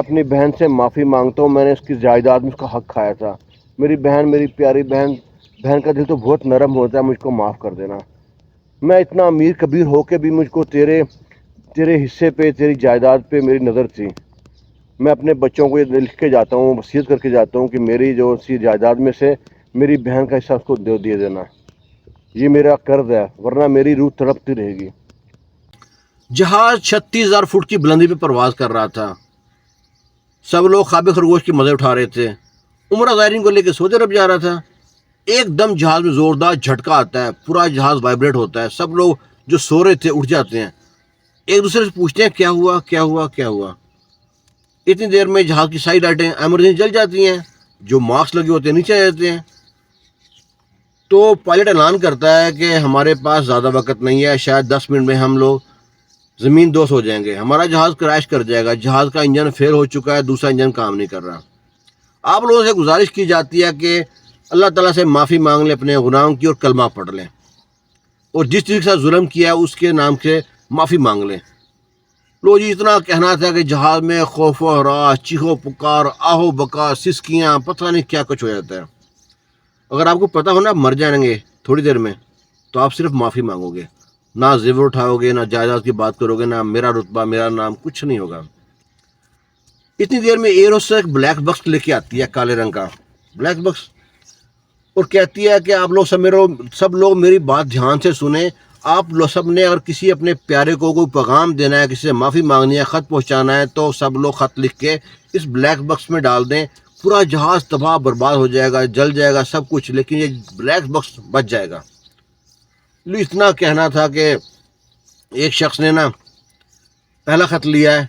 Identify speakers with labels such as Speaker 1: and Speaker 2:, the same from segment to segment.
Speaker 1: اپنی بہن سے معافی مانگتا ہوں، میں نے اس کی جائیداد میں اس کا حق کھایا تھا۔ میری بہن، میری پیاری بہن کا دل تو بہت نرم ہوتا ہے، مجھ کو معاف کر دینا۔ میں اتنا امیر کبیر ہو کے بھی مجھ کو تیرے حصے پہ، تیری جائیداد پہ میری نظر تھی۔ میں اپنے بچوں کو یہ لکھ کے جاتا ہوں، وصیت کر کے جاتا ہوں کہ میری جو سی جائیداد میں سے میری بہن کا حصہ اس کو دے دینا۔ یہ میرا قرض ہے، ورنہ میری روح تڑپتی رہے گی۔
Speaker 2: جہاز 36,000 فٹ کی بلندی پہ پرواز کر رہا تھا۔ سب لوگ خواب خرگوش کے مزے اٹھا رہے تھے۔ عمرہ زائرین کو لے کے سعودی عرب جا رہا تھا۔ ایک دم جہاز میں زوردار جھٹکا آتا ہے، پورا جہاز وائبریٹ ہوتا ہے۔ سب لوگ جو سو رہے تھے اٹھ جاتے ہیں، ایک دوسرے سے پوچھتے ہیں کیا ہوا کیا ہوا کیا ہوا۔ اتنی دیر میں جہاز کی ساری لائٹیں ایمرجنسی جل جاتی ہیں، جو مارکس لگے ہوتے ہیں نیچے آ جاتے ہیں۔ تو پائلٹ اعلان کرتا ہے کہ ہمارے پاس زیادہ وقت نہیں ہے، شاید 10 منٹ میں ہم لوگ زمین دوست ہو جائیں گے، ہمارا جہاز کریش کر جائے گا، جہاز کا انجن فیل ہو چکا ہے، دوسرا انجن کام نہیں کر رہا۔ آپ لوگوں سے گزارش کی جاتی ہے کہ اللہ تعالیٰ سے معافی مانگ لیں اپنے گناہوں کی اور کلمہ پڑھ لیں، اور جس چیز کے ساتھ ظلم کیا ہے اس کے نام سے معافی مانگ لیں۔ لو جی، اتنا کہنا تھا کہ جہاز میں خوف و ہراس، چیخو پکار، آہو بکا، سسکیاں، پتہ نہیں کیا کچھ ہو جاتا ہے۔ اگر آپ کو پتہ ہو نا مر جائیں گے تھوڑی دیر میں، تو آپ صرف معافی مانگو گے، نہ زیور اٹھاؤ گے، نہ جائیداد کی بات کرو گے، نہ میرا رتبہ، میرا نام، کچھ نہیں ہوگا۔ اتنی دیر میں ایئر ہوسٹس ایک بلیک بکس لے کے آتی ہے، کالے رنگ کا بلیک بکس، اور کہتی ہے کہ آپ لوگ سب لوگ میری بات دھیان سے سنیں۔ آپ لوگ سب نے اگر کسی اپنے پیارے کو کوئی پیغام دینا ہے، کسی سے معافی مانگنی ہے، خط پہنچانا ہے، تو سب لوگ خط لکھ کے اس بلیک بکس میں ڈال دیں۔ پورا جہاز تباہ برباد ہو جائے گا، جل جائے گا سب کچھ، لیکن یہ بلیک بکس بچ جائے گا۔ اتنا کہنا تھا کہ ایک شخص نے نا پہلا خط لیا ہے،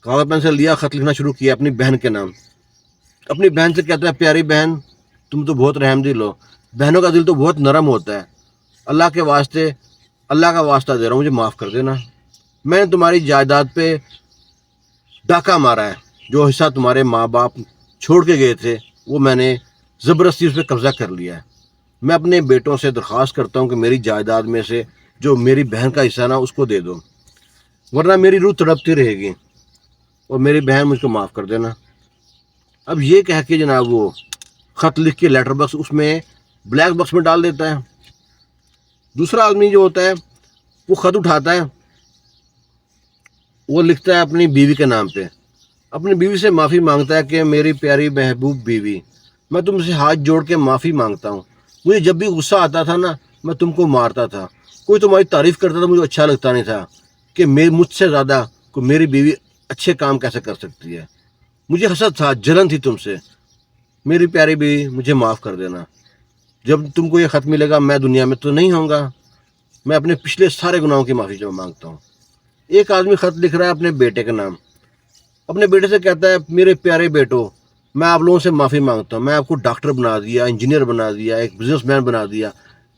Speaker 2: کاغذ پین سے لیا، خط لکھنا شروع کیا اپنی بہن کے نام۔ اپنی بہن سے کہتا ہے پیاری بہن، تم تو بہت رحم دل ہو، بہنوں کا دل تو بہت نرم ہوتا ہے، اللہ کے واسطے، اللہ کا واسطہ دے رہا ہوں، مجھے معاف کر دینا۔ میں نے تمہاری جائیداد پہ ڈاکہ مارا ہے، جو حصہ تمہارے ماں باپ چھوڑ کے گئے تھے وہ میں نے زبردستی اس پہ قبضہ کر لیا ہے۔ میں اپنے بیٹوں سے درخواست کرتا ہوں کہ میری جائیداد میں سے جو میری بہن کا حصہ نا اس کو دے دو، ورنہ میری روح تڑپتی رہے گی، اور میری بہن مجھ کو معاف کر دینا۔ اب یہ کہہ کے جناب وہ خط لکھ کے لیٹر باکس اس میں بلیک باکس میں ڈال دیتا ہے۔ دوسرا آدمی جو ہوتا ہے وہ خط اٹھاتا ہے، وہ لکھتا ہے اپنی بیوی کے نام پہ، اپنی بیوی سے معافی مانگتا ہے کہ میری پیاری محبوب بیوی، میں تم سے ہاتھ جوڑ کے معافی مانگتا ہوں، مجھے جب بھی غصہ آتا تھا نا میں تم کو مارتا تھا، کوئی تمہاری تعریف کرتا تھا مجھے اچھا لگتا نہیں تھا کہ مجھ سے زیادہ کوئی میری بیوی اچھے کام کیسے کر سکتی ہے، مجھے حسد تھا، جلن تھی تم سے، میری پیاری بیوی مجھے معاف کر دینا۔ جب تم کو یہ خط ملے گا میں دنیا میں تو نہیں ہوں گا، میں اپنے پچھلے سارے گناہوں کی معافی مانگتا ہوں۔ ایک آدمی خط لکھ رہا ہے اپنے بیٹے کے نام، اپنے بیٹے سے کہتا ہے میرے پیارے بیٹو، میں آپ لوگوں سے معافی مانگتا ہوں، میں آپ کو ڈاکٹر بنا دیا، انجینئر بنا دیا، ایک بزنس مین بنا دیا،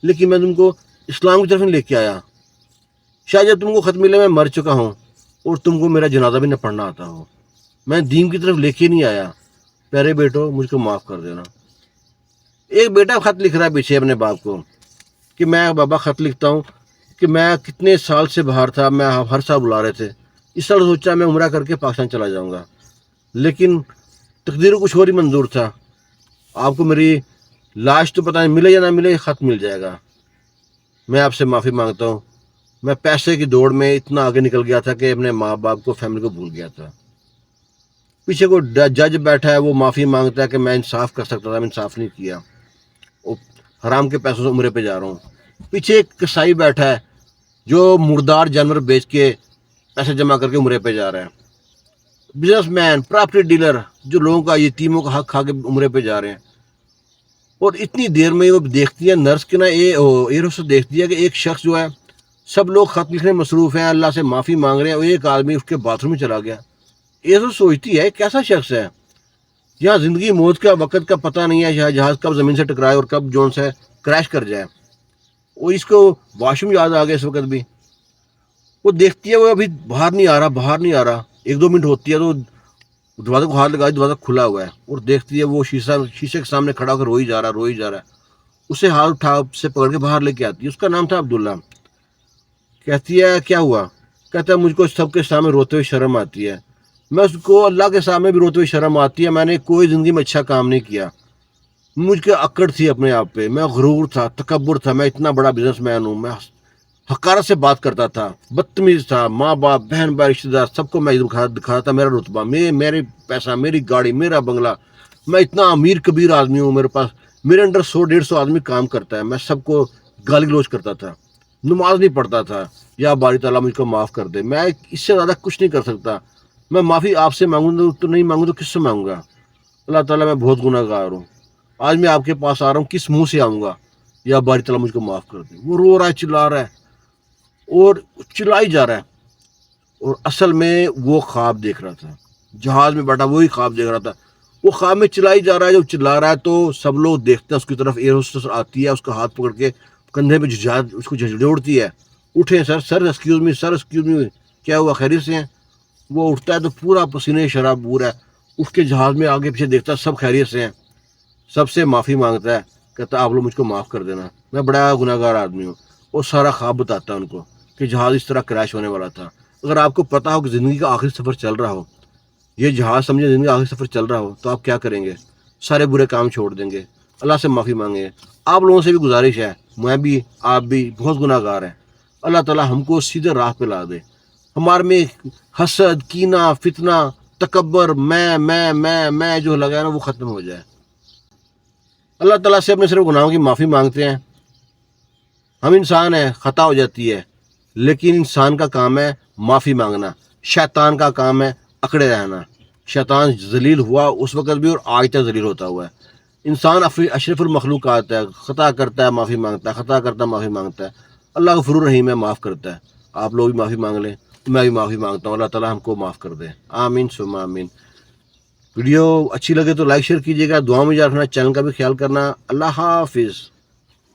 Speaker 2: لیکن میں تم کو اسلام کی طرف نہیں لے کے آیا۔ شاید جب تم کو خط ملے میں مر چکا ہوں اور تم کو میرا جنازہ بھی نہ پڑھنا آتا ہو، میں دین کی طرف لے کے نہیں آیا، پیارے بیٹو مجھ کو معاف کر دینا۔ ایک بیٹا خط لکھ رہا ہے پیچھے اپنے باپ کو کہ میں بابا خط لکھتا ہوں کہ میں کتنے سال سے باہر تھا، میں ہر سال بلا رہے تھے، اس سال سوچا میں عمرہ کر کے پاکستان چلا جاؤں گا، لیکن تقدیر کو کچھ اور ہی منظور تھا، آپ کو میری لاش تو پتہ نہیں ملے یا نہ ملے، خط مل جائے گا، میں آپ سے معافی مانگتا ہوں، میں پیسے کی دوڑ میں اتنا آگے نکل گیا تھا کہ اپنے ماں باپ کو، فیملی کو بھول گیا تھا۔ پیچھے کوئی جج بیٹھا ہے، وہ معافی مانگتا ہے کہ میں انصاف کر سکتا تھا، میں انصاف نہیں کیا، حرام کے پیسوں سے عمرے پہ جا رہا ہوں۔ پیچھے ایک کسائی بیٹھا ہے جو مردار جانور بیچ کے پیسے جمع کر کے عمرے پہ جا رہا ہے۔ بزنس مین، پراپرٹی ڈیلر جو لوگوں کا، یتیموں کا حق کھا کے عمرے پہ جا رہے ہیں۔ اور اتنی دیر میں وہ دیکھتی ہے نرس کے نا ایئر ہوسٹس دیکھتی ہے کہ ایک شخص جو ہے، سب لوگ خط لکھنے میں مصروف ہیں، اللہ سے معافی مانگ رہے ہیں، اور ایک آدمی اس کے باتھ روم میں چلا گیا۔ ایئر ہوسٹس سوچتی ہے کیسا شخص ہے، یہاں زندگی موت کا وقت کا پتہ نہیں ہے، یہاں جہاز کب زمین سے ٹکرائے اور کب جون سے کریش کر جائے، وہ اس کو واش روم یاد آ گیا اس وقت بھی۔ وہ دیکھتی ہے وہ ابھی باہر نہیں آ رہا، 1-2 منٹ ہوتی ہے تو دروازے کو ہاتھ لگا، دروازہ کھلا ہوا ہے، اور دیکھتی ہے وہ شیشے کے سامنے کھڑا ہو کر روئی جا رہا ہے، اسے ہاتھ اٹھا سے پکڑ کے باہر لے کے آتی ہے، اس کا نام تھا عبداللہ۔ کہتی ہے کیا ہوا؟ کہتا ہے مجھ کو سب کے سامنے روتے ہوئے شرم آتی ہے، میں اس کو اللہ کے سامنے بھی روتے ہوئے شرم آتی ہے. میں نے کوئی زندگی میں اچھا کام نہیں کیا. مجھ کے اکڑ تھی اپنے آپ پہ, میں غرور تھا, تکبر تھا, میں اتنا بڑا بزنس مین ہوں, میں حقارت سے بات کرتا تھا, بدتمیز تھا, ماں باپ بہن بھائی رشتے دار سب کو میں دکھاتا تھا میرا رتبہ, میرے پیسہ, میری گاڑی, میرا بنگلہ, میں اتنا امیر کبیر آدمی ہوں, میرے پاس میرے انڈر 100-150 آدمی کام کرتا ہے. میں سب کو گالی گلوچ کرتا تھا, نماز نہیں پڑھتا تھا. یا باری تعالیٰ مجھ کو معاف کر دے, میں اس سے زیادہ کچھ نہیں کر سکتا. میں معافی آپ سے مانگوں تو نہیں مانگوں تو کس سے مانگوں گا؟ اللہ تعالیٰ میں بہت گناہ گار ہوں. آج میں آپ کے پاس آ رہا ہوں, کس منہ سے آؤں گا؟ یا باری تعالیٰ مجھ کو معاف کر دے. وہ رو رہا ہے, چلا رہا ہے اور چلائی جا رہا ہے, اور اصل میں وہ خواب دیکھ رہا تھا. جہاز میں بیٹھا وہی خواب دیکھ رہا تھا. وہ خواب میں چلائی جا رہا ہے, جب چلا رہا ہے تو سب لوگ دیکھتے ہیں اس کی طرف. ایئر ہوسٹس آتی ہے, اس کا ہاتھ پکڑ کے کندھے پہ جہاز اس کو جھنجھوڑتی ہے, اٹھیں سر, سر ایکسکیوز می, سر ایکسکیوز می, کیا ہوا, خیریت سے ہیں؟ وہ اٹھتا ہے تو پورا پسینے شراب بور ہے, اٹھ کے جہاز میں آگے پیچھے دیکھتا ہے سب خیریت سے ہیں, سب سے معافی مانگتا ہے, کہتا ہے آپ لوگ مجھ کو معاف کر دینا, میں بڑا گناہ گار آدمی ہوں. وہ سارا خواب بتاتا ہے ان کو کہ جہاز اس طرح کریش ہونے والا تھا. اگر آپ کو پتا ہو کہ زندگی کا آخری سفر چل رہا ہو, یہ جہاز سمجھے زندگی کا آخری سفر چل رہا ہو, تو آپ کیا کریں گے؟ سارے برے کام چھوڑ دیں گے, اللہ سے معافی مانگیں گے. آپ لوگوں سے بھی گزارش ہے, میں بھی آپ بھی بہت گناہ گار ہیں. اللہ تعالیٰ ہم کو سیدھے راہ پہ لا دے. ہمارے میں حسد, کینہ, فتنہ, تکبر, میں جو لگا ہے نا وہ ختم ہو جائے. اللہ تعالیٰ سے اپنے صرف گناہوں کی معافی مانگتے ہیں. ہم انسان ہیں, خطا ہو جاتی ہے, لیکن انسان کا کام ہے معافی مانگنا. شیطان کا کام ہے اکڑے رہنا. شیطان ذلیل ہوا اس وقت بھی اور آج تک ذلیل ہوتا ہوا ہے. انسان اشرف المخلوقات ہے, خطا کرتا ہے معافی مانگتا ہے, خطا کرتا ہے معافی مانگتا ہے. اللہ غفور الرحیم ہے, معاف کرتا ہے. آپ لوگ بھی معافی مانگ لیں, میں بھی معافی مانگتا ہوں. اللہ تعالیٰ ہم کو معاف کر دے, آمین ثم آمین. ویڈیو اچھی لگے تو لائک شیئر کیجیے گا, دعا میں یاد رکھنا, چینل کا بھی خیال کرنا. اللہ حافظ.